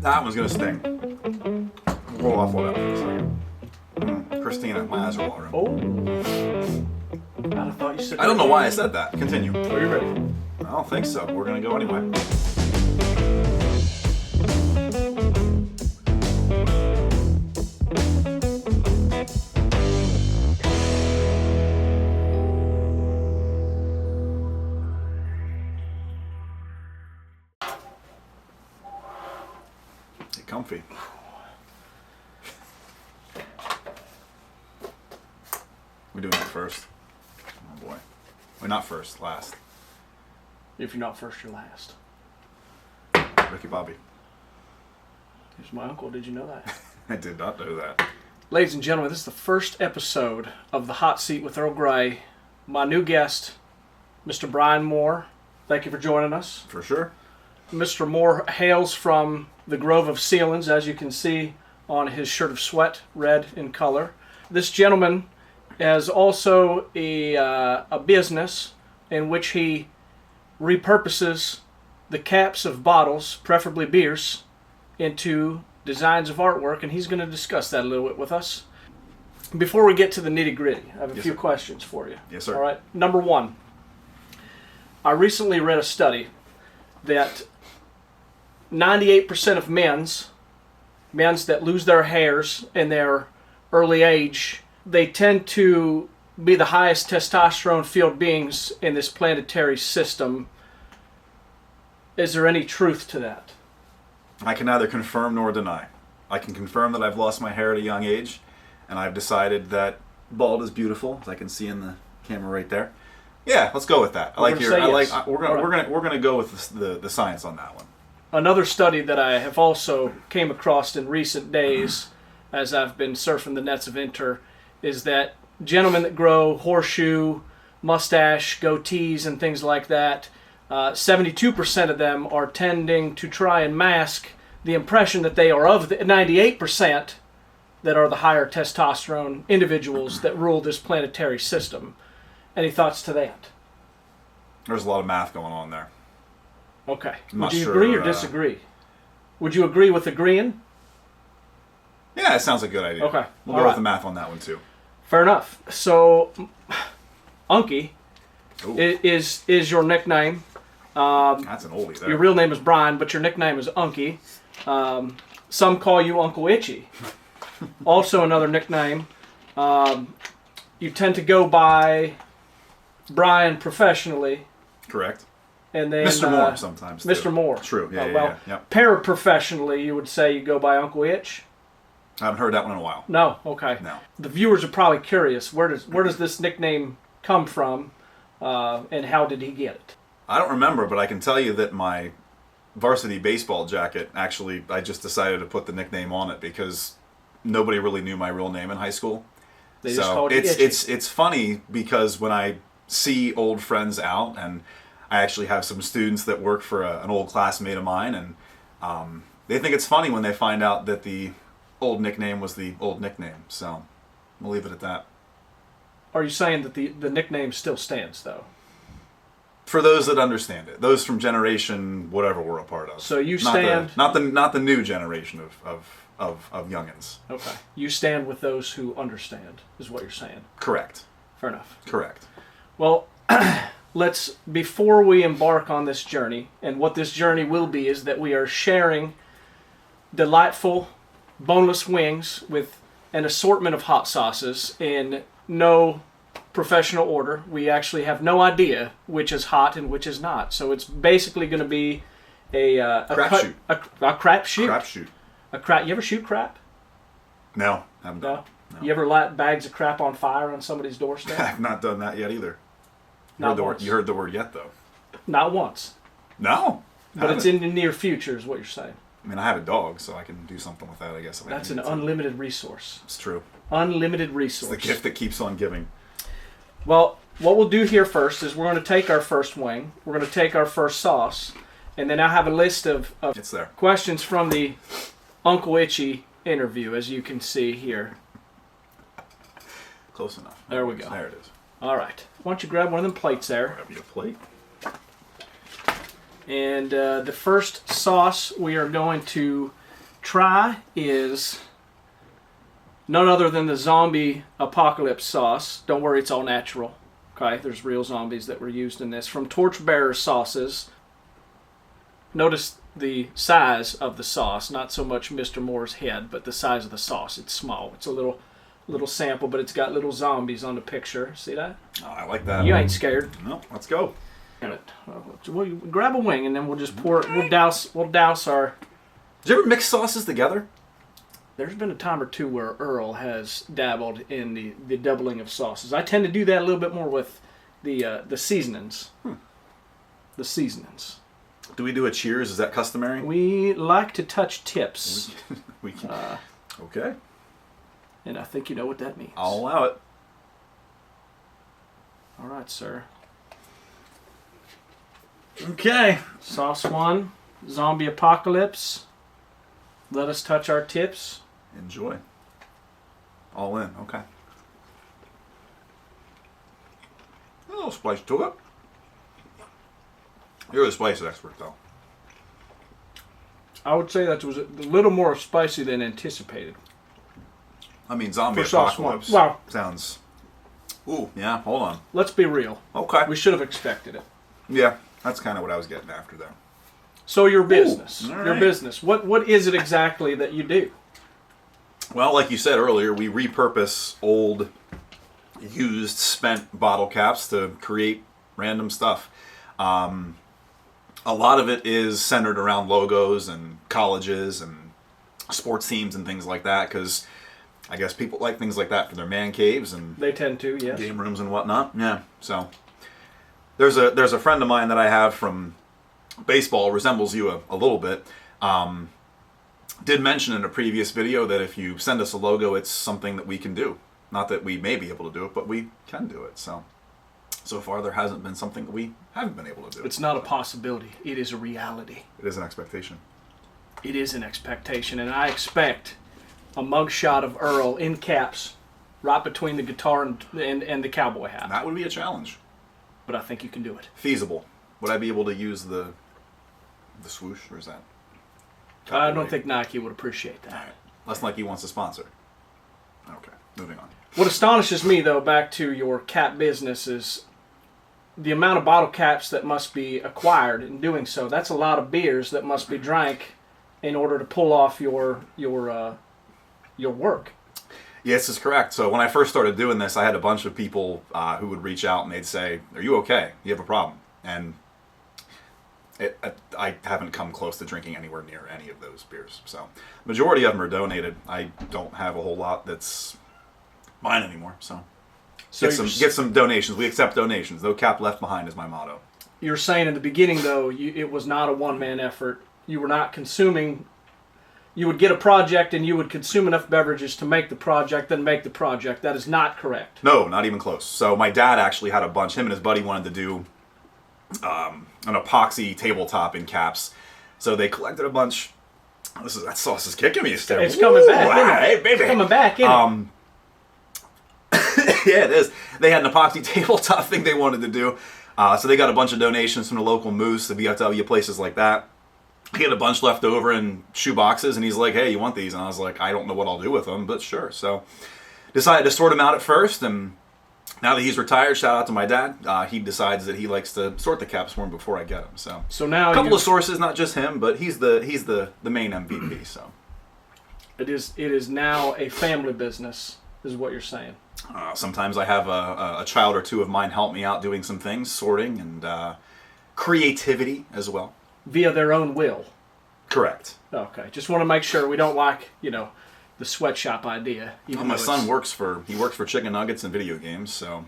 That one's gonna sting. Roll off all that for a second. Christina, my eyes are watering. Oh. I thought you said. I don't know why I said that. Continue. Are you ready? I don't think so. We're gonna go anyway. Get comfy. We're doing it first. Oh boy. We're not first, last. If you're not first, you're last. Ricky Bobby. Here's my uncle. Did you know that? I did not know that. Ladies and gentlemen, this is the first episode of The Hot Seat with Earl Grey. My new guest, Mr. Bryan Mohr. Thank you for joining us. For sure. Mr. Mohr hails from the Grove of Sealands, as you can see on his shirt of sweat, red in color. This gentleman has also a business in which he repurposes the caps of bottles, preferably beers, into designs of artwork, and he's going to discuss that a little bit with us. Before we get to the nitty-gritty, I have a few questions for you. Yes, sir. All right. Number one, I recently read a study that 98% of men's that lose their hairs in their early age, they tend to be the highest testosterone filled beings in this planetary system. Is there any truth to that? I can neither confirm nor deny. I can confirm that I've lost my hair at a young age, and I've decided that bald is beautiful, as I can see in the camera right there. Yeah, let's go with that. We're gonna go with the science on that one. Another study that I have also came across in recent days, as I've been surfing the nets of Inter, is that gentlemen that grow horseshoe, mustache, goatees, and things like that, 72% of them are tending to try and mask the impression that they are of the 98% that are the higher testosterone individuals that rule this planetary system. Any thoughts to that? There's a lot of math going on there. Okay. I'm Would not you sure, agree or disagree? Would you agree with agreeing? Yeah, it sounds like a good idea. Okay. We'll go with the math on that one too. Fair enough. So, Unky Ooh. is your nickname. That's an oldie there. Your real name is Bryan, but your nickname is Unky. Some call you Uncle Itchy. Also another nickname. You tend to go by Bryan professionally. Correct. And then Mr. Mohr sometimes. Mr. Too. Mohr. True. Yeah, yeah. Paraprofessionally, you would say you go by Uncle Itch. I haven't heard that one in a while. No. Okay. No. The viewers are probably curious. Where does this nickname come from, and how did he get it? I don't remember, but I can tell you that my varsity baseball jacket, actually, I just decided to put the nickname on it because nobody really knew my real name in high school. They just called you Itchy. It's funny because when I see old friends out, and I actually have some students that work for an old classmate of mine, and they think it's funny when they find out that the old nickname was the old nickname. So we'll leave it at that. Are you saying that the nickname still stands, though? For those that understand it, those from generation whatever we're a part of. So you stand not the new generation of youngins. Okay, you stand with those who understand, is what you're saying. Correct. Fair enough. Correct. Well, before we embark on this journey, and what this journey will be is that we are sharing delightful boneless wings with an assortment of hot sauces in no professional order. We actually have no idea which is hot and which is not. So it's basically going to be a crapshoot. A crapshoot. Crapshoot. You ever shoot crap? No, haven't done. No. You ever light bags of crap on fire on somebody's doorstep? I've not done that yet either. Not once. You heard the word yet, though. Not once. No. But it's in the near future, is what you're saying. I mean, I have a dog, so I can do something with that, I guess. That's an unlimited resource. It's true. Unlimited resource. It's the gift that keeps on giving. Well, what we'll do here first is we're going to take our first wing, we're going to take our first sauce, and then I have a list of it's there. Questions from the Uncle Itchy interview, as you can see here. Close enough. There we go. There it is. All right. Why don't you grab one of them plates there? Grab you a plate. And the first sauce we are going to try is none other than the zombie apocalypse sauce. Don't worry, it's all natural. Okay, there's real zombies that were used in this. From Torchbearer Sauces. Notice the size of the sauce, not so much Mr. Mohr's head, but the size of the sauce. It's small. It's a little sample, but it's got little zombies on the picture. See that? Oh, I like that. You ain't scared. No, let's go. We'll grab a wing and then we'll just pour it. We'll douse our. Did you ever mix sauces together? There's been a time or two where Earl has dabbled in the doubling of sauces. I tend to do that a little bit more with the seasonings. The seasonings. Do we do a cheers? Is that customary? We like to touch tips. We can. Okay. And I think you know what that means. I'll allow it. All right, sir. Okay. Sauce 1, zombie apocalypse. Let us touch our tips. Enjoy. All in. Okay. A little spice to it. You're the spice expert, though. I would say that was a little more spicy than anticipated. I mean, zombie For sauce apocalypse one. Wow. sounds. Ooh, yeah. Hold on. Let's be real. Okay. We should have expected it. Yeah, that's kind of what I was getting after there. So your business. Ooh, all your right. business. What is it exactly that you do? Well, like you said earlier, we repurpose old, used, spent bottle caps to create random stuff. A lot of it is centered around logos and colleges and sports teams and things like that, because I guess people like things like that for their man caves and They tend to, yes. game rooms and whatnot. Yeah. So there's a friend of mine that I have from baseball, resembles you a little bit. Did mention in a previous video that if you send us a logo, it's something that we can do. Not that we may be able to do it, but we can do it. So far there hasn't been something that we haven't been able to do. It's not a possibility. It is a reality. It is an expectation. It is an expectation, and I expect a mugshot of Earl in caps right between the guitar and the cowboy hat. That would be a challenge. But I think you can do it. Feasible. Would I be able to use the swoosh, or is that? I don't think Nike would appreciate that. All right. Unless Nike wants to sponsor. Okay, moving on. What astonishes me, though, back to your cap business, is the amount of bottle caps that must be acquired in doing so. That's a lot of beers that must be drank in order to pull off your work. Yes, this is correct. So when I first started doing this, I had a bunch of people who would reach out and they'd say, "Are you okay? You have a problem?" And I haven't come close to drinking anywhere near any of those beers. So majority of them are donated. I don't have a whole lot that's mine anymore. So get some donations. We accept donations. No cap left behind is my motto. You're saying in the beginning, though, it was not a one-man effort. You were not consuming. You would get a project and you would consume enough beverages to make the project, then make the project. That is not correct. No, not even close. So my dad actually had a bunch. Him and his buddy wanted to do an epoxy tabletop in caps. So they collected a bunch. That sauce is kicking me. It's coming back. Hey, baby. It's coming back, isn't it? Yeah, it is. They had an epoxy tabletop thing they wanted to do. So they got a bunch of donations from the local Moose, the VFW, places like that. He had a bunch left over in shoe boxes, and he's like, "Hey, you want these?" And I was like, "I don't know what I'll do with them, but sure." So decided to sort them out at first, and now that he's retired, shout out to my dad. He decides that he likes to sort the caps for him before I get them. So now a couple of sources, not just him, but he's the main MVP. So it is now a family business, is what you're saying. Sometimes I have a child or two of mine help me out doing some things, sorting and creativity as well. Via their own will. Correct. Okay, just want to make sure we don't like, the sweatshop idea. Well, my son works for chicken nuggets and video games, so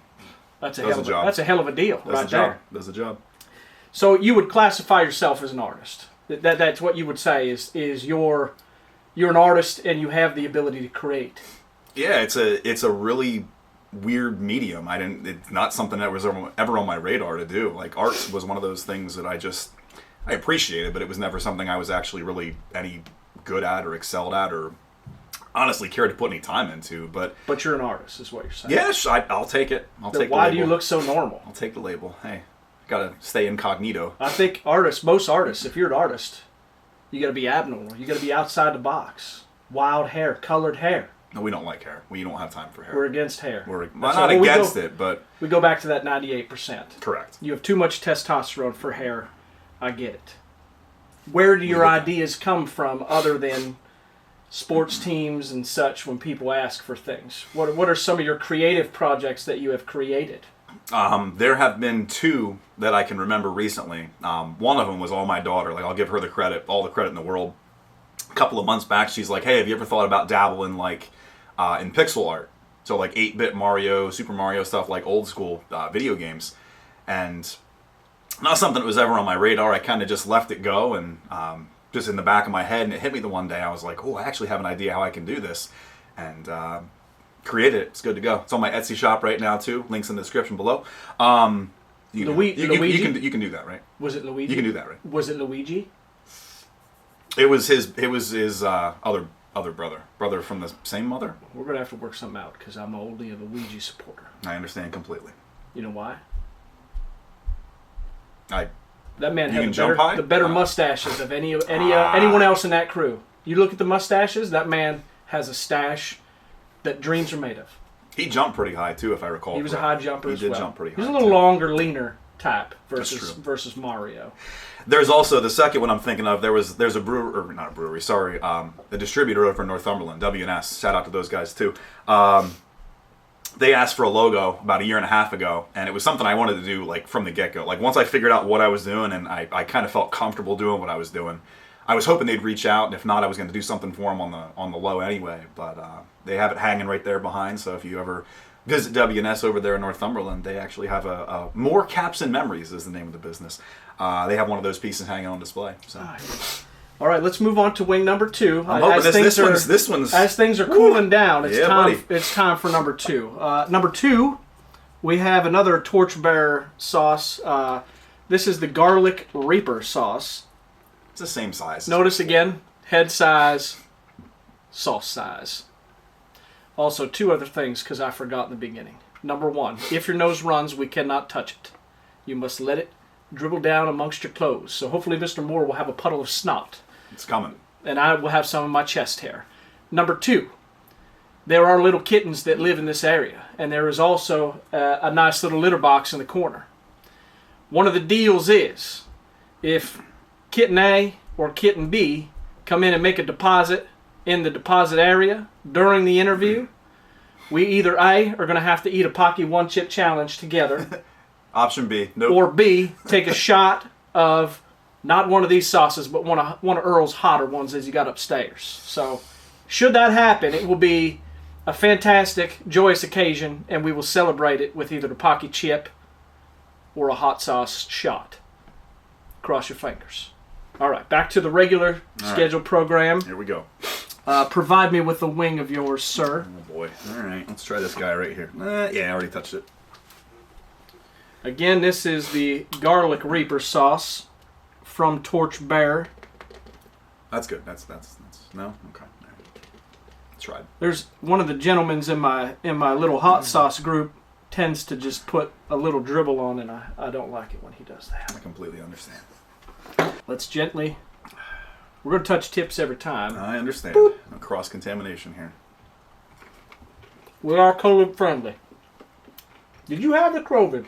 that's a hell of a deal right there. Does the job. So you would classify yourself as an artist. That's what you would say is you're an artist and you have the ability to create. Yeah, it's a really weird medium. It's not something that was ever on my radar to do. Like art was one of those things that I appreciated, but it was never something I was actually really any good at or excelled at or honestly cared to put any time into. But you're an artist, is what you're saying. Yes, I'll take it. I'll take the label. Why do you look so normal? I'll take the label. Hey, gotta stay incognito. I think most artists, if you're an artist, You got to be abnormal. You got to be outside the box. Wild hair, colored hair. No, we don't like hair. We don't have time for hair. We're against hair. We're not against it, but we go back to that 98%. Correct. You have too much testosterone for hair. I get it. Where do your ideas come from other than sports teams and such when people ask for things? What are some of your creative projects that you have created? There have been two that I can remember recently. One of them was all my daughter. Like, I'll give her the credit, all the credit in the world. A couple of months back, she's like, "Hey, have you ever thought about dabbling in pixel art? So like 8-bit Mario, Super Mario stuff, like old school video games." And not something that was ever on my radar. I kind of just left it go, and just in the back of my head, and it hit me the one day. I was like, "Oh, I actually have an idea how I can do this," and created it. It's good to go. It's on my Etsy shop right now too. Links in the description below. You can do that, right? Was it Luigi? You can do that, right? Was it Luigi? It was his other brother from the same mother. We're gonna have to work something out because I'm only a Luigi supporter. I understand completely. You know why? That man had the better mustaches of anyone else in that crew. You look at the mustaches. That man has a stash that dreams are made of. He jumped pretty high too, if I recall. He was a high jumper as well. He did jump pretty high. He's a little longer, leaner type versus Mario. There's also the second one I'm thinking of. There's a distributor over in Northumberland, W&S. Shout out to those guys too. They asked for a logo about a year and a half ago, and it was something I wanted to do like from the get-go. Like once I figured out what I was doing, and I kind of felt comfortable doing what I was doing, I was hoping they'd reach out, and if not, I was going to do something for them on the low anyway. But they have it hanging right there behind. So if you ever visit W&S over there in Northumberland, they actually have a MohrCaps and Memories is the name of the business. They have one of those pieces hanging on display. So. All right, let's move on to wing number 2. I'm hoping this one's as things are cooling down. It's time for number 2. Number 2, we have another Torchbearer sauce. This is the Garlic Reaper sauce. It's the same size. Notice again, head size, sauce size. Also, 2 other things because I forgot in the beginning. Number 1, if your nose runs, we cannot touch it. You must let it dribble down amongst your clothes. So hopefully Mr. Mohr will have a puddle of snot. It's coming. And I will have some of my chest hair. Number 2, there are little kittens that live in this area. And there is also a nice little litter box in the corner. One of the deals is, if kitten A or kitten B come in and make a deposit in the deposit area during the interview, we either A, are going to have to eat a Pocky One Chip Challenge together. Option B, nope. Or B, take a shot of not one of these sauces, but one of Earl's hotter ones as you got upstairs. So, should that happen, it will be a fantastic, joyous occasion, and we will celebrate it with either the Pocky Chip or a hot sauce shot. Cross your fingers. All right, back to the regular scheduled program. Here we go. Provide me with the wing of yours, sir. Oh boy. All right, let's try this guy right here. Yeah, I already touched it. Again, this is the Garlic Reaper sauce from Torchbearer. That's good. That's no? Okay. Let's try it. There's one of the gentlemen's in my little hot sauce group tends to just put a little dribble on, and I don't like it when he does that. I completely understand. Let's gently. We're going to touch tips every time. I understand. No cross-contamination here. We are COVID friendly. Did you have the COVID?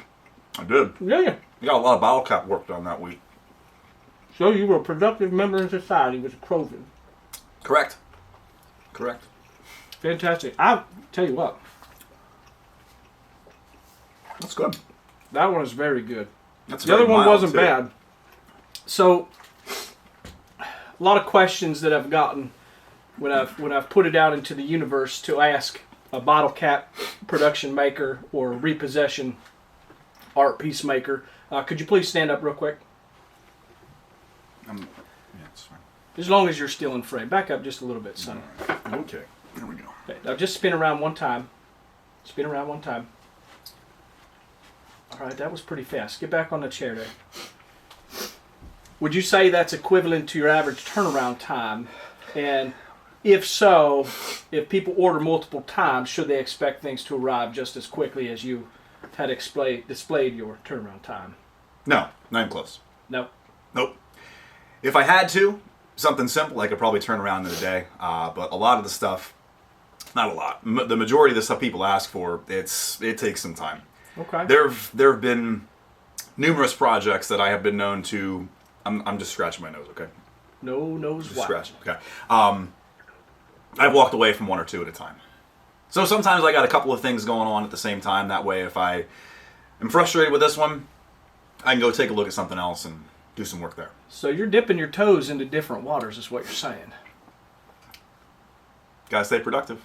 I did. Yeah. You got a lot of bottle cap work done that week. So you were a productive member in society with COVID. Correct. Fantastic. I'll tell you what. That's good. That one is very good. The other one wasn't bad. So, a lot of questions that I've gotten when I've put it out into the universe to ask a bottle cap production maker or repossession art piece maker. Could you please stand up real quick? Yeah, it's fine. As long as you're still in frame. Back up just a little bit, son. Right. Okay, here we go. Okay, now just spin around one time. All right, that was pretty fast. Get back on the chair there. Would you say that's equivalent to your average turnaround time? And if so, if people order multiple times, should they expect things to arrive just as quickly as you had displayed your turnaround time? No, not even close. No. Nope. If I had to, something simple I could probably turn around in a day. But a lot of the stuff, not a lot. The majority of the stuff people ask for, it takes some time. Okay. There have been numerous projects that I have been known to. I'm just scratching my nose. Okay. No nose Just why. scratching. Okay. I've walked away from one or two at a time. So sometimes I got a couple of things going on at the same time. That way, if I am frustrated with this one, I can go take a look at something else and do some work there. So you're dipping your toes into different waters, is what you're saying. Gotta stay productive.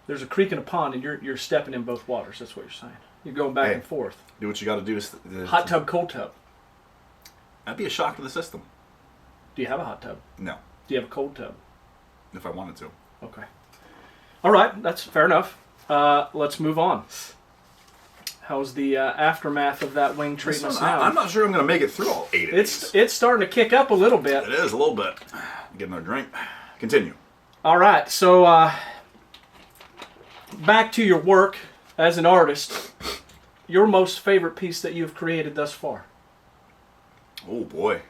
There's a creek and a pond, and you're stepping in both waters. That's what you're saying. You're going back and forth. Do what you got to do. Hot tub, cold tub. That'd be a shock to the system. Do you have a hot tub? No, Do you have a cold tub? if I wanted to. Okay. All right, that's fair enough. Let's move on. How's the aftermath of that wing treating us now? I'm not sure I'm going to make it through all 8 of these. It's starting to kick up a little bit. It is a little bit. Get another drink. Continue. All right, so back to your work as an artist. Your most favorite piece that you've created thus far? Oh boy.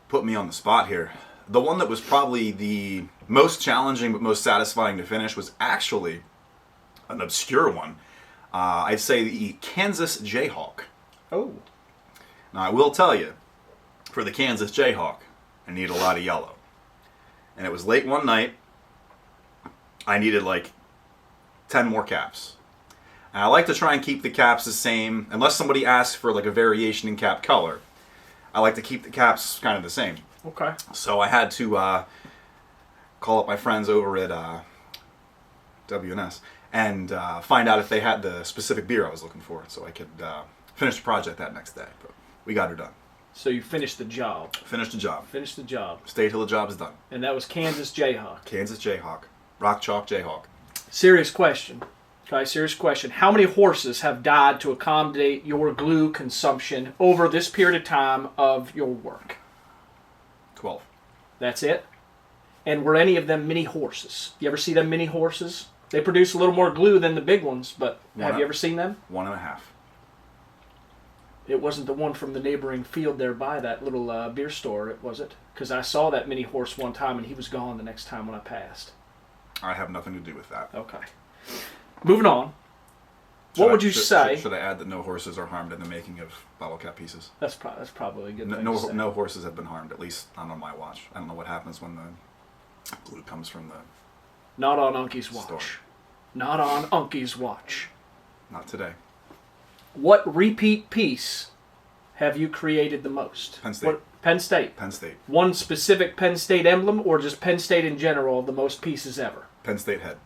Put me on the spot here. The one that was probably the most challenging but most satisfying to finish was actually an obscure one. I'd say the Kansas Jayhawk. Oh. Now I will tell you, for the Kansas Jayhawk, I need a lot of yellow. And it was late one night. I needed like 10 more caps. And I like to try and keep the caps the same, unless somebody asks for like a variation in cap color. I like to keep the caps kind of the same. Okay. So I had to call up my friends over at W&S and find out if they had the specific beer I was looking for, so I could finish the project that next day. But we got her done. So you finished the job. Finished the job. Finished the job. Stay till the job is done. And that was Kansas Jayhawk. Kansas Jayhawk. Rock Chalk Jayhawk. Serious question. Okay, serious question. How many horses have died to accommodate your glue consumption over this period of time of your work? 12. That's it? And were any of them mini horses? You ever see them mini horses? They produce a little more glue than the big ones, but have you ever seen them? 1.5. It wasn't the one from the neighboring field there by that little beer store, was it? Because I saw that mini horse one time and he was gone the next time when I passed. I have nothing to do with that. Okay. Moving on. What would you say? Should I add that no horses are harmed in the making of bottle cap pieces? That's probably a good thing to No, say. no horses have been harmed, at least not on my watch. I don't know what happens when the glue comes from the... Not on Unky's watch. Store. Not on Unky's watch. Not today. What repeat piece have you created the most? Penn State. Penn State. Penn State. One specific Penn State emblem, or just Penn State in general, the most pieces ever? Penn State head.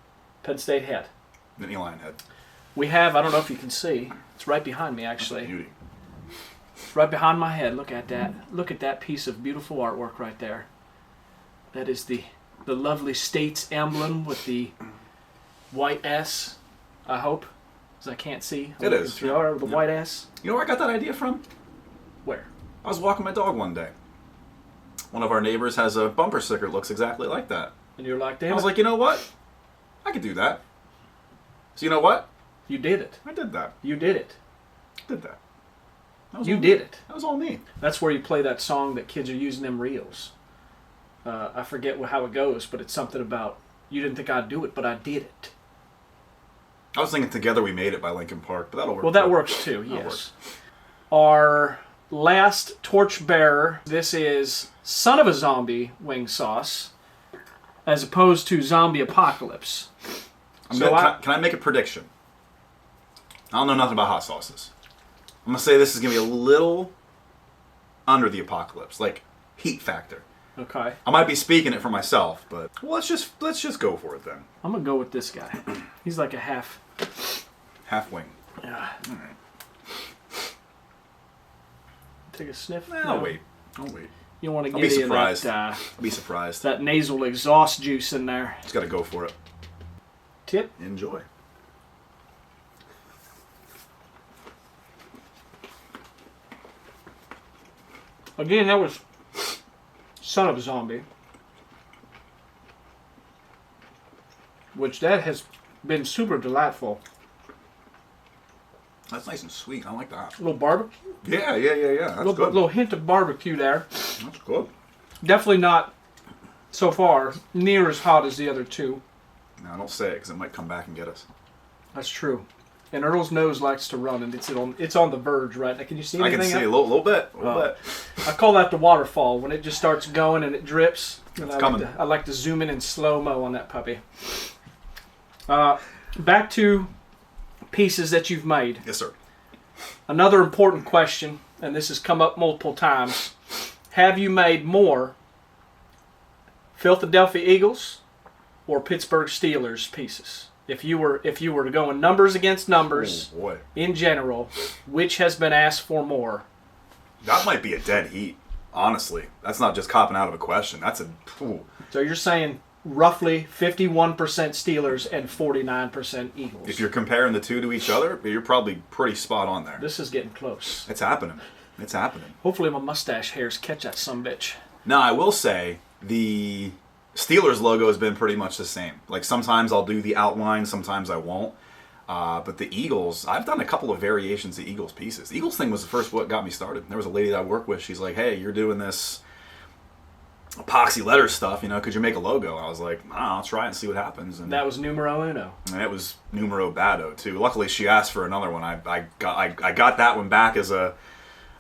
Penn State head. Nittany Lion head. We have, I don't know if you can see, it's right behind me actually. Beauty. It's right behind my head. Look at that. Look at that piece of beautiful artwork right there. That is the lovely State's emblem with the white S, I hope, because I can't see. It is. The white S. You know where I got that idea from? Where? I was walking my dog one day. One of our neighbors has a bumper sticker that looks exactly like that. And you're like, damn I was it. like, you know what? I could do that. So you know what? You did it. I did that. You did it. Did that. That was You all did me. it. That was all me. That's where you play that song that kids are using them reels. I forget how it goes, but it's something about, you didn't think I'd do it, but I did it. I was thinking Together We Made It by Linkin Park, but that'll work. Well, that too. works too, That yes. works. Our last torchbearer, this is Son of a Zombie wing sauce, as opposed to Zombie Apocalypse. Can I make a prediction? I don't know nothing about hot sauces. I'm gonna say this is gonna be a little under the apocalypse, like heat factor. Okay. I might be speaking it for myself, but well, let's just go for it then. I'm going to go with this guy. He's like a half. Half wing. Yeah. All right. Take a sniff. I'll wait. You want to I'll get be any of surprised. that, I'll be surprised. that nasal exhaust juice in there. Just gotta go for it. Tip. Enjoy. Again, that was Son of a Zombie. Which that has been super delightful. That's nice and sweet. I like that. A little barbecue. Yeah. That's good. Little hint of barbecue there. That's good. Definitely not, so far, near as hot as the other two. No, don't say it because it might come back and get us. That's true. And Earl's nose likes to run, and it's on the verge right now. Can you see anything? I can see a little bit. I call that the waterfall, when it just starts going and it drips. It's coming. I like to zoom in slow-mo on that puppy. Back to pieces that you've made. Yes, sir. Another important question, and this has come up multiple times. Have you made more Philadelphia Eagles or Pittsburgh Steelers pieces? If you were to go in numbers against numbers in general, which has been asked for more? That might be a dead heat, honestly. That's not just copping out of a question. That's a... Ooh. So you're saying roughly 51% Steelers and 49% Eagles. If you're comparing the two to each other, you're probably pretty spot on there. This is getting close. It's happening. It's happening. Hopefully my mustache hairs catch that sumbitch. Now, I will say the Steelers logo has been pretty much the same. Like, sometimes I'll do the outline, sometimes I won't. But the Eagles, I've done a couple of variations of Eagles pieces. The Eagles thing was the first what got me started. There was a lady that I work with. She's like, hey, you're doing this epoxy letter stuff, could you make a logo? I was like, I'll try it and see what happens. And that was numero uno. And it was numero bado, too. Luckily, she asked for another one. I got that one back as a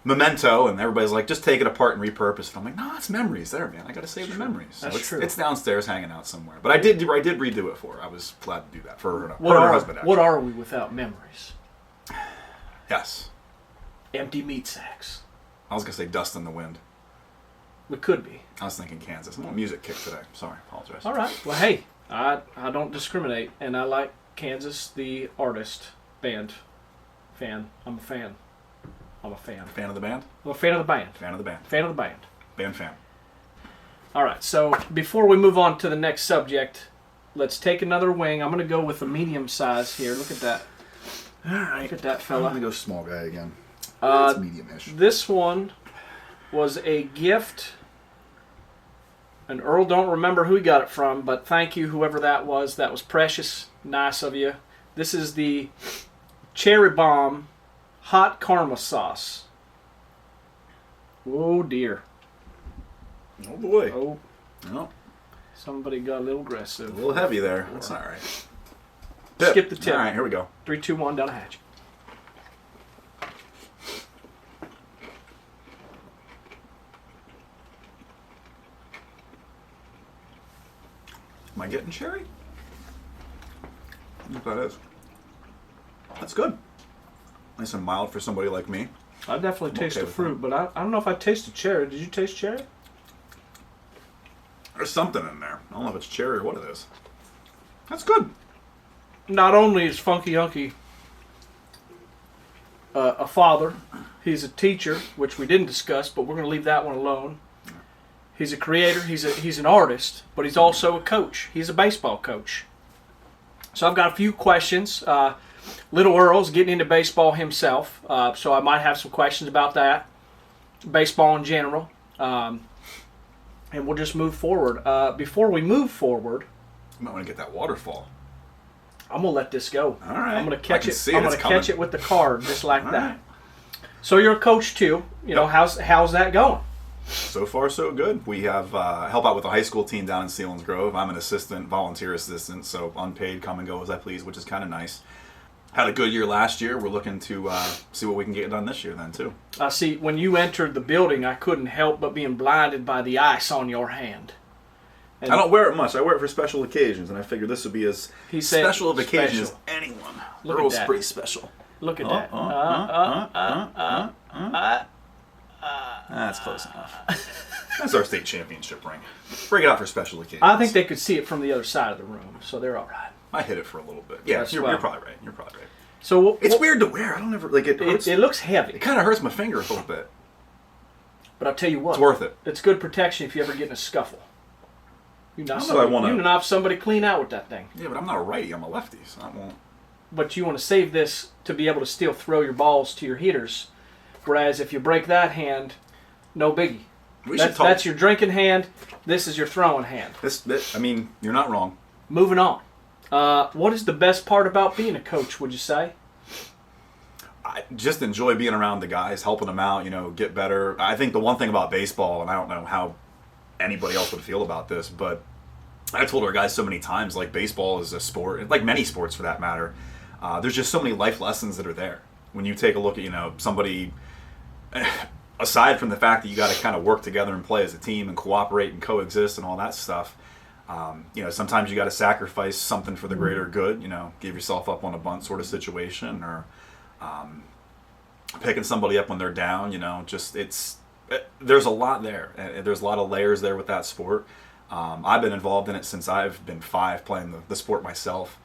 memento, and everybody's like, just take it apart and repurpose it. I'm like, no, it's memories there, man. I got to save the memories. So That's true. It's downstairs hanging out somewhere. But I did redo it for her. I was glad to do that for her and her husband, actually. What are we without memories? Yes. Empty meat sacks. I was going to say dust in the wind. We could be. I was thinking Kansas. I'm on music kick today. Sorry, apologize. All right. Well, hey, I don't discriminate, and I like Kansas, the artist, band, fan. I'm a fan. Fan of the band? I'm a fan of the band. Fan of the band. Fan of the band. Band fan. All right. So before we move on to the next subject, let's take another wing. I'm going to go with a medium size here. Look at that. All right. Look at that fella. I'm going to go small guy again. It's medium-ish. This one was a gift, and Earl don't remember who he got it from, but thank you, whoever that was. That was precious. Nice of you. This is the Cherry Bomb Hot Karma Sauce. Oh, dear. Oh, boy. Oh, No. somebody got a little aggressive. A little heavy there. That's all right. Skip the tip. All right, here we go. 3, 2, 1, down the hatch. Am I getting cherry? I think that is. That's good. Nice and mild for somebody like me. I definitely taste okay the with fruit, but I don't know if I tasted cherry. Did you taste cherry? There's something in there. I don't know if it's cherry or what it is. That's good. Not only is Funky Unky a father, he's a teacher, which we didn't discuss, but we're going to leave that one alone. He's a creator, he's an artist, but he's also a coach. He's a baseball coach. So I've got a few questions. Little Earl's getting into baseball himself, so I might have some questions about that, baseball in general, and we'll just move forward. Before we move forward, You might want to get that waterfall. I'm gonna let this go. All right. I'm gonna catch it. See I'm it's gonna coming. catch it with the card, just like All that. right. So you're a coach too. You know, how's that going? So far, so good. We have help out with the high school team down in Selinsgrove. I'm an assistant, volunteer assistant, so unpaid, come and go as I please, which is kind of nice. Had a good year last year. We're looking to see what we can get done this year then, too. I see. When you entered the building, I couldn't help but being blinded by the ice on your hand. And I don't wear it much. I wear it for special occasions, and I figured this would be as He said special of occasion as special. anyone. Look at Earl's that. pretty special. Look at that. That's close enough. That's our state championship ring. Bring it out for special occasions. I think they could see it from the other side of the room, so they're all right. I hit it for a little bit. Yeah, That's you're right. probably right. You're probably right. So It's weird to wear. I don't ever like it. Hurts. It looks heavy, It kind of hurts my finger a little bit. but I'll tell you what, It's worth it. it's good protection if you ever get in a scuffle. You knock I don't know if I wanna- you knock somebody clean out with that thing. Yeah, but I'm not a righty. I'm a lefty, so I won't. But you want to save this to be able to still throw your balls to your hitters. Whereas if you break that hand, no biggie. That's your drinking hand. This is your throwing hand. I mean, you're not wrong. Moving on. What is the best part about being a coach, would you say? I just enjoy being around the guys, helping them out, get better. I think the one thing about baseball, and I don't know how anybody else would feel about this, but I told our guys so many times, like baseball is a sport, like many sports for that matter. There's just so many life lessons that are there. When you take a look at, somebody, aside from the fact that you got to kind of work together and play as a team and cooperate and coexist and all that stuff, sometimes you got to sacrifice something for the greater good, give yourself up on a bunt sort of situation, or picking somebody up when they're down, there's a lot there. There's a lot of layers there with that sport. I've been involved in it since I've been 5, playing the sport myself.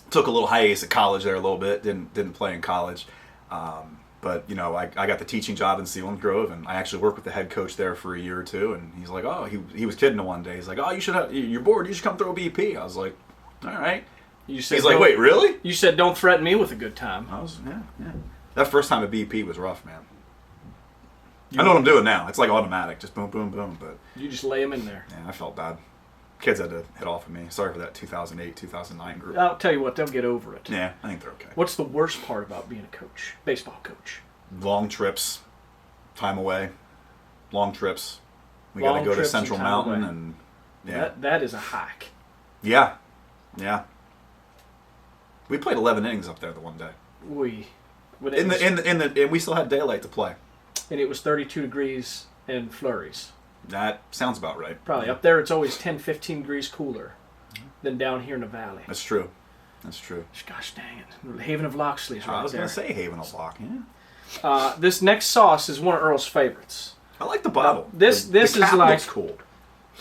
Took a little hiatus at college there a little bit, didn't play in college. But I got the teaching job in Selinsgrove, and I actually worked with the head coach there for a year or two. And he's like, "Oh, he was kidding one day. He's like, oh, you're bored. You should come throw a BP." I was like, "All right." He's like, "Wait, really?" You said, "Don't threaten me with a good time." Yeah. That first time at BP was rough, man. I know what I'm doing now. It's like automatic, just boom, boom, boom. But you just lay them in there. Yeah, I felt bad. Kids had to hit off of me. Sorry for that 2008, 2009 group. I'll tell you what, they'll get over it. Yeah, I think they're okay. What's the worst part about being a coach, baseball coach? Long trips, time away, long trips. We got to go to Central Mountain, and yeah, that is a hike. Yeah. We played 11 innings up there the one day. And we still had daylight to play. And it was 32 degrees and flurries. That sounds about right. Probably. Up there it's always 10, 15 degrees cooler than down here in the valley. That's true. Gosh dang it. Haven of Loxley's right there. I was going to say Haven of Lock, yeah. This next sauce is one of Earl's favorites. I like the bottle. This is like looks cool.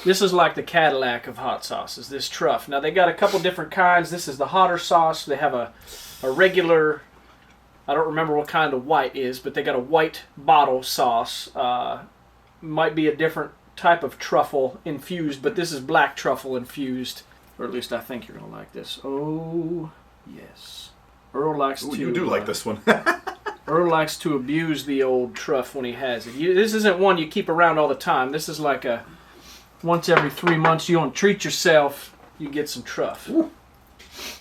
This is like the Cadillac of hot sauces, this truff. Now they got a couple different kinds. This is the hotter sauce. They have a regular, I don't remember what kind of white is, but they got a white bottle sauce. Might be a different type of truffle infused, but this is black truffle infused. Or at least I think you're going to like this. Oh, yes. Earl likes to... You do like this one. Earl likes to abuse the old truff when he has it. This isn't one you keep around all the time. This is like a once every 3 months you want to treat yourself, you get some truff. Ooh.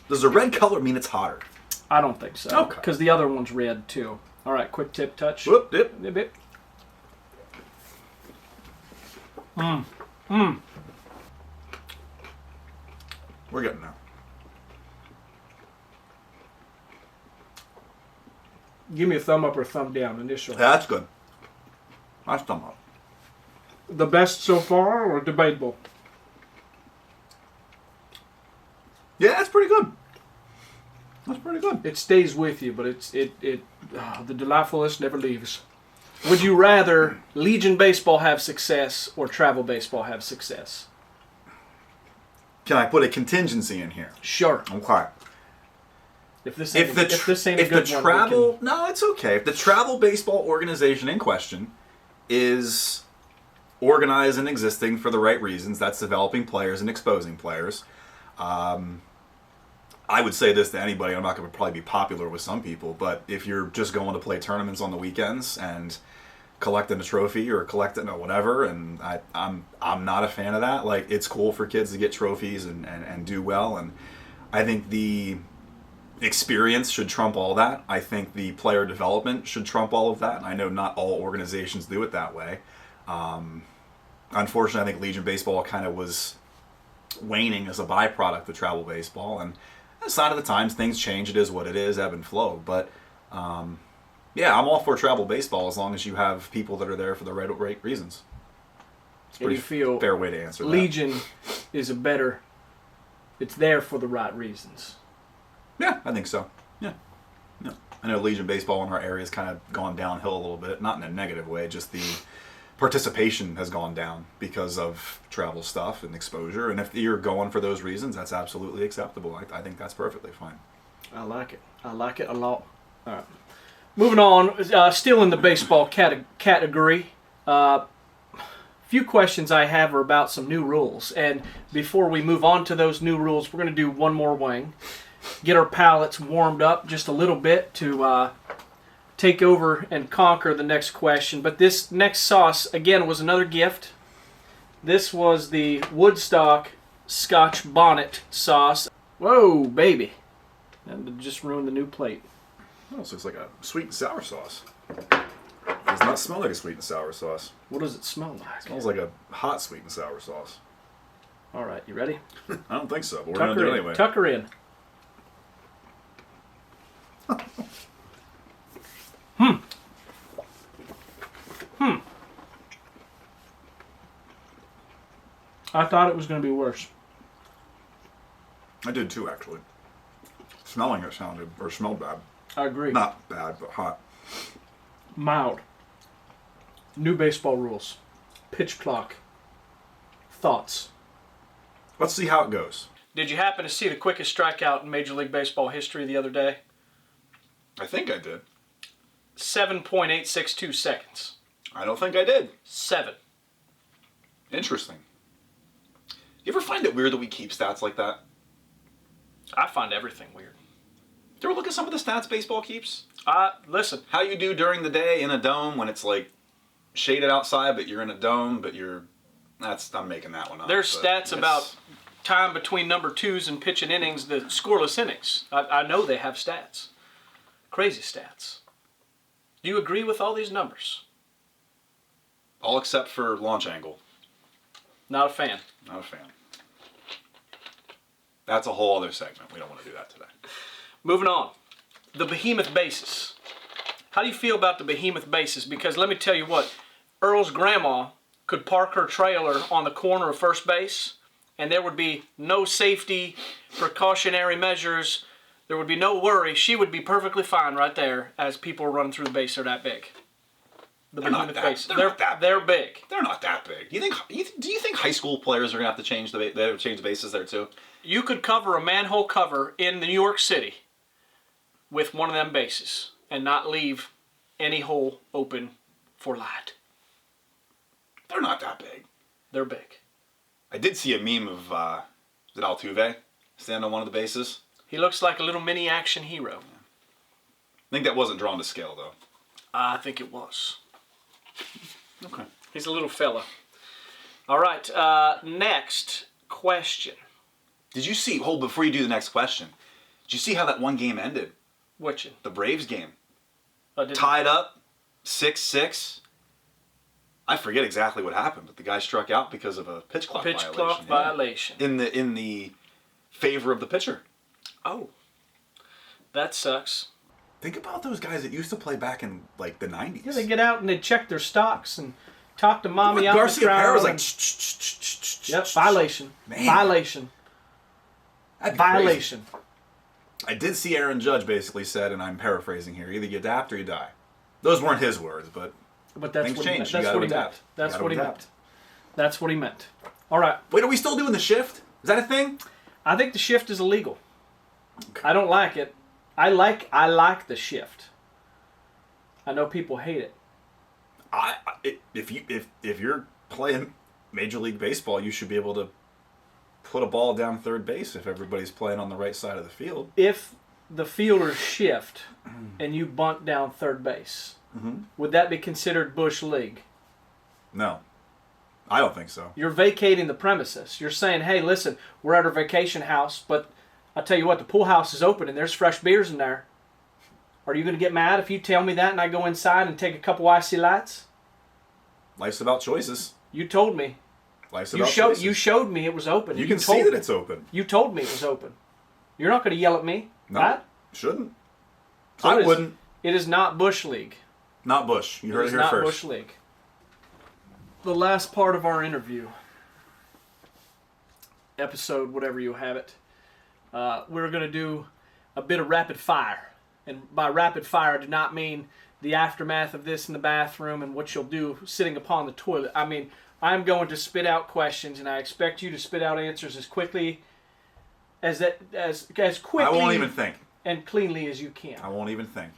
Does the red color mean it's hotter? I don't think so. Okay. Because the other one's red too. All right, quick tip touch. Whoop, dip. Dip, dip. We're getting there. Give me a thumb up or thumb down initially. Yeah, that's good. Nice thumb up. The best so far or debatable? Yeah, that's pretty good. That's pretty good. It stays with you, but the delightfulness never leaves. Would you rather Legion Baseball have success or Travel Baseball have success? Can I put a contingency in here? Sure. Okay. If this ain't a good one, no, it's okay. If the Travel Baseball organization in question is organized and existing for the right reasons, that's developing players and exposing players. I would say this to anybody. I'm not going to probably be popular with some people, but if you're just going to play tournaments on the weekends and collecting a trophy or collecting or whatever, and I'm not a fan of that. Like, it's cool for kids to get trophies and do well, and I think the experience should trump all that. I think the player development should trump all of that. I know not all organizations do it that way. Unfortunately, I think Legion Baseball kind of was waning as a byproduct of travel baseball, and a sign of the times, things change. It is what it is, ebb and flow. But yeah, I'm all for travel baseball as long as you have people that are there for the right reasons. It's a pretty fair way to answer that. Legion is it's there for the right reasons. Yeah, I think so. Yeah. I know Legion Baseball in our area has kind of gone downhill a little bit, not in a negative way, just the participation has gone down because of travel stuff and exposure. And if you're going for those reasons, that's absolutely acceptable. I think that's perfectly fine. I like it. I like it a lot. All right. Moving on, still in the baseball category. Few questions I have are about some new rules. And before we move on to those new rules, we're going to do one more wing. Get our palates warmed up just a little bit to take over and conquer the next question. But this next sauce, again, was another gift. This was the Woodstock Scotch Bonnet sauce. Whoa, baby. That just ruined the new plate. Oh, so it's like a sweet and sour sauce. Does not smell like a sweet and sour sauce. What does it smell like? It smells like a hot sweet and sour sauce. All right, you ready? I don't think so, but we're going to do it anyway. Tuck her in. I thought it was going to be worse. I did too, actually. Smelling it smelled bad. I agree. Not bad, but hot. Mild. New baseball rules. Pitch clock. Thoughts. Let's see how it goes. Did you happen to see the quickest strikeout in Major League Baseball history the other day? I think I did. 7.862 seconds. I don't think I did. 7. Interesting. You ever find it weird that we keep stats like that? I find everything weird. Do you ever look at some of the stats baseball keeps? Listen. How you do during the day in a dome when it's like shaded outside, but you're in a dome, but I'm making that one up. There's stats about time between number twos and pitching innings, the scoreless innings. I know they have stats. Crazy stats. Do you agree with all these numbers? All except for launch angle. Not a fan. Not a fan. That's a whole other segment. We don't want to do that today. Moving on. The behemoth bases. How do you feel about the behemoth bases? Because let me tell you what, Earl's grandma could park her trailer on the corner of first base, and there would be no safety, precautionary measures. There would be no worry. She would be perfectly fine right there as people run through the base. They're that big. They're not that bases. big. They're big. They're not that big. Do you think high school players are going to have to change the bases there too? You could cover a manhole cover in New York City with one of them bases and not leave any hole open for light. They're not that big. They're big. I did see a meme of, is it Altuve standing on one of the bases? He looks like a little mini action hero. I think that wasn't drawn to scale though. I think it was. Okay. He's a little fella. All right, next question. Did you see, before you do the next question, did you see how that one game ended? Which? The Braves game. Oh, Tied up, 6-6. I forget exactly what happened, but the guy struck out because of a pitch clock violation. Pitch clock violation. In the favor of the pitcher. Oh, that sucks. Think about those guys that used to play back in like the 90s. Yeah, they get out and they check their stocks and talk to mommy out Garcia the crowd. Parra was like, yep, violation. Man. Violation. That'd be Violation. crazy. I did see Aaron Judge basically said, and I'm paraphrasing here, either you adapt or you die. Those weren't his words, but that's things what change. he meant. That's what he meant. That's what he meant. That's what he meant. All right. Wait, are we still doing the shift? Is that a thing? I think the shift is illegal. Okay. I don't like it. I like the shift. I know people hate it. If you're playing Major League Baseball, you should be able to put a ball down third base if everybody's playing on the right side of the field. If the fielders shift and you bunt down third base, would that be considered Bush League? No. I don't think so. You're vacating the premises. You're saying, hey, listen, we're at our vacation house, but I'll tell you what, the pool house is open and there's fresh beers in there. Are you going to get mad if you tell me that and I go inside and take a couple icy lights? Life's about choices. You told me. Life's about choices. You showed me it was open. You can see that it's open. You told me it was open. You're not going to yell at me, no, right? Shouldn't. So I wouldn't. It is not Bush League. Not Bush. You heard it here not first. Bush League. The last part of our interview, episode, whatever you have it, we're going to do a bit of rapid fire. And by rapid fire, I do not mean the aftermath of this in the bathroom and what you'll do sitting upon the toilet. I mean, I'm going to spit out questions, and I expect you to spit out answers as quickly as quickly. I won't even think. And cleanly as you can. I won't even think.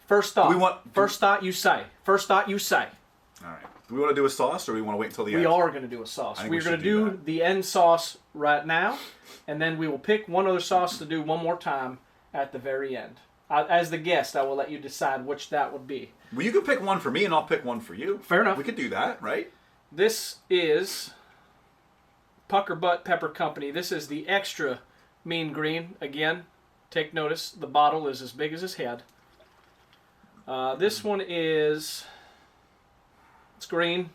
First thought. First thought you say. First thought you say. All right. Do we want to do a sauce, or do we want to wait until the end? We are going to do a sauce. We're going to do the end sauce right now, and then we will pick one other sauce to do one more time at the very end. As the guest, I will let you decide which that would be. Well, you can pick one for me, and I'll pick one for you. Fair enough. We could do that, right? This is Pucker Butt Pepper Company. This is the extra mean green. Again, take notice, the bottle is as big as his head. This one is It's green.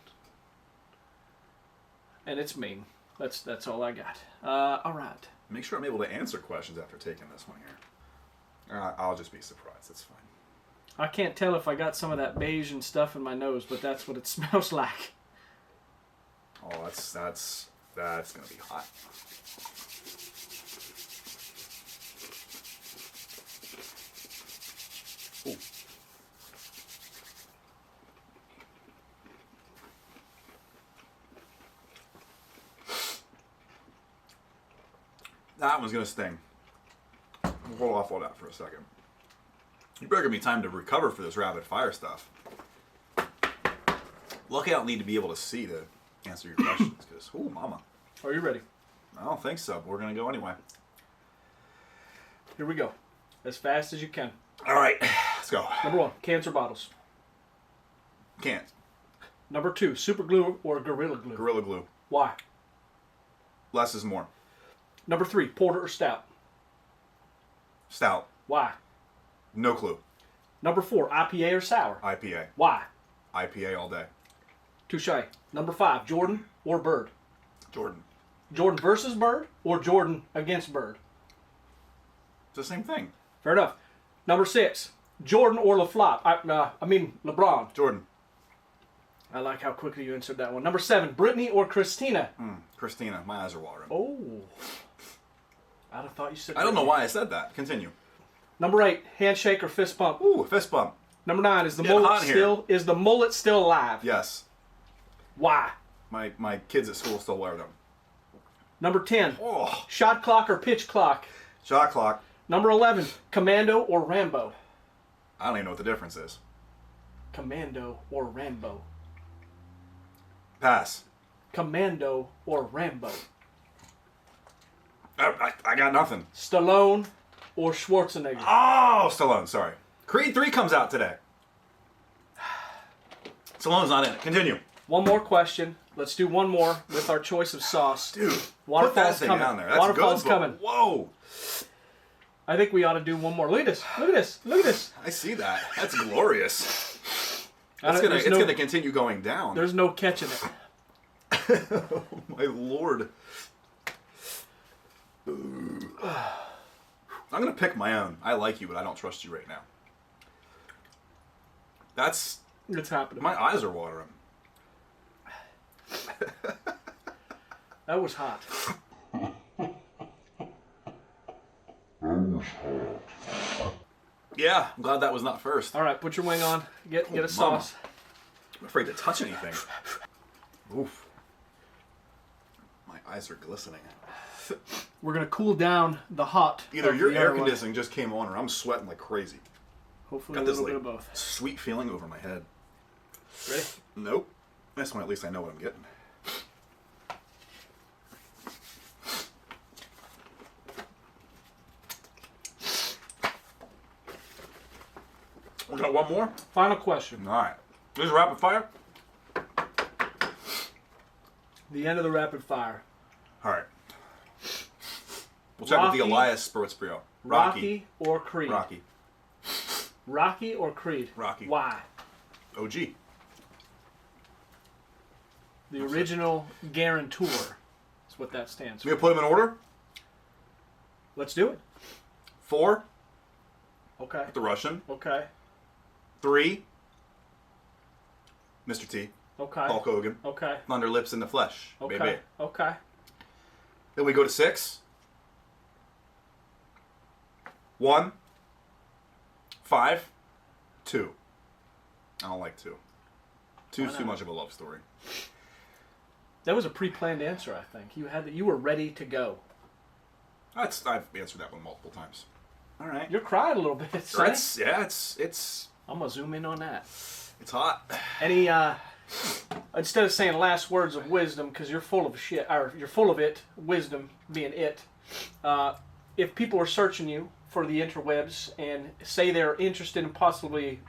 And it's mean. That's all I got. All right. Make sure I'm able to answer questions after taking this one here. I'll just be surprised. It's fine. I can't tell if I got some of that beige and stuff in my nose, but that's what it smells like. Oh, that's gonna be hot. Ooh. That one's gonna sting. We'll hold off all that for a second. You better give me time to recover for this rapid fire stuff. Lucky I don't need to be able to see to answer your questions, because, ooh, mama. Are you ready? I don't think so, but we're gonna go anyway. Here we go. As fast as you can. All right, let's go. Number 1, cancer bottles. Can't. Number 2, super glue or Gorilla Glue. Gorilla Glue. Why? Less is more. Number 3, porter or stout. Stout. Why? No clue. Number 4, IPA or sour. IPA. Why? IPA all day. Touche. Number 5, Jordan or Bird. Jordan. Jordan versus Bird or Jordan against Bird. It's the same thing. Fair enough. Number 6, Jordan or LaFlop. I mean LeBron. Jordan. I like how quickly you answered that one. Number 7, Brittany or Christina. Christina. My eyes are watering. Oh. I'd have thought you said I don't know Brittany. why I said that. Continue. Number 8, handshake or fist bump. Ooh, fist bump. Number 9, is the Getting mullet hot here. the mullet still alive? Yes. Why? My kids at school still wear them. Number 10, Oh. shot clock or pitch clock. Shot clock. Number 11, Commando or Rambo. I don't even know what the difference is. Commando or Rambo. Pass. Commando or Rambo. I got nothing. Stallone or Schwarzenegger. Oh, Stallone, sorry. Creed 3 comes out today. Stallone's not in it. Continue. One more question. Let's do one more with our choice of sauce. Dude, put that Waterfall's thing coming. down there. That's Waterfall's good, but coming. whoa. I think we ought to do one more. Look at this. Look at this. Look at this. I see that. That's glorious. It's There's going to continue going down. There's no catching it. Oh, my Lord. I'm going to pick my own. I like you, but I don't trust you right now. It's happening. My eyes are watering. That was hot. Yeah, I'm glad that was not first. All right, put your wing on. Get a Mama. sauce. I'm afraid to touch anything. Oof. My eyes are glistening. We're gonna cool down the hot. Either of your the air other one. conditioning just came on or I'm sweating like crazy. Hopefully Got a this little like bit of both. sweet feeling over my head. Ready? Nope. This one at least I know what I'm getting. We got one more? Final question. Alright. This is rapid fire? The end of the rapid fire. Alright. We'll check with the Rocky. Elias Spurzbrio. Rocky or Creed? Rocky. Rocky or Creed? Rocky. Why? OG. The original guarantor is what that stands So for. we put them in order? Let's do it. 4, Okay. the Russian. Okay. 3, Mr. T. Okay. Hulk Hogan. Okay. Thunder Lips in the Flesh. Okay. Baby. Okay. Then we go to 6. 1, 5, 2. I don't like 2. Two's too much of a love story. That was a pre-planned answer, I think. You were ready to go. I've answered that one multiple times. All right. You're crying a little bit, son. It's I'm gonna zoom in on that. hot. Any instead of saying last words of wisdom, because you're full of shit, or you're full of it, wisdom being it. If people are searching you for the interwebs and say they're interested in possibly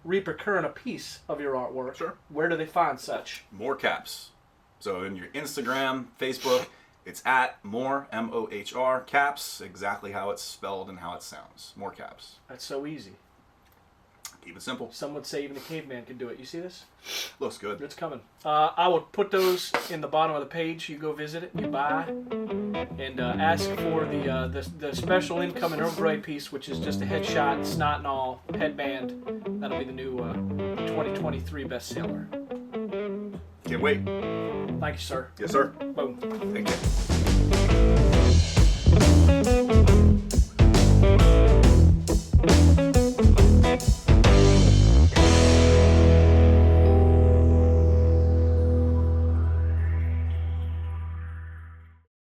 reprocuring a piece of your artwork, Sure. where do they find such? MohrCaps. So in your Instagram, Facebook, it's at Mohr, M-O-H-R, Caps, exactly how it's spelled and how it sounds. MohrCaps. That's so easy. Keep it simple. Some would say even a caveman could do it. You see this? Looks good. It's coming. I will put those in the bottom of the page. You go visit it, you buy, and ask for the special incoming Earl Grey piece, which is just a headshot, snot and all, headband. That'll be the new 2023 bestseller. Can't wait. Thank you, sir. Yes, sir. Boom. Thank you.